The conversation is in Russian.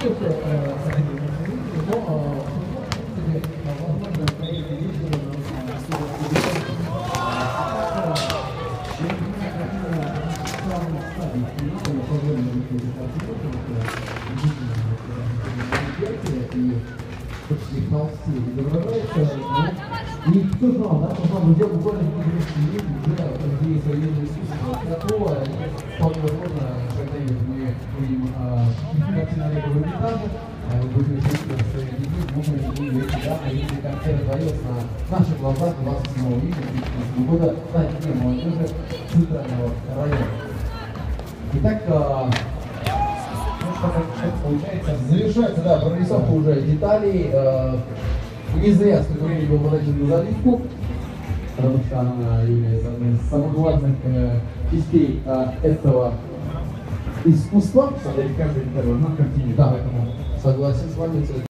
И кто знал, да, что нам уже буквально уже другие современные искусства готово, вполне возможно, когда-нибудь мы будем картины Олега Эрмитажа, будем учиться с своими детьми, можем говорить, да, а если концерт дается на наших глазах 27 июня 2015 года на Дне молодежи Центрального района. Итак, получается, завершается, да, прорисовка уже деталей. Не зря столько времени было потрачено на заливку, потому что она является одной из самых важных частей этого искусства. Смотреть каждый деталь на картине. Да, поэтому согласен с вами.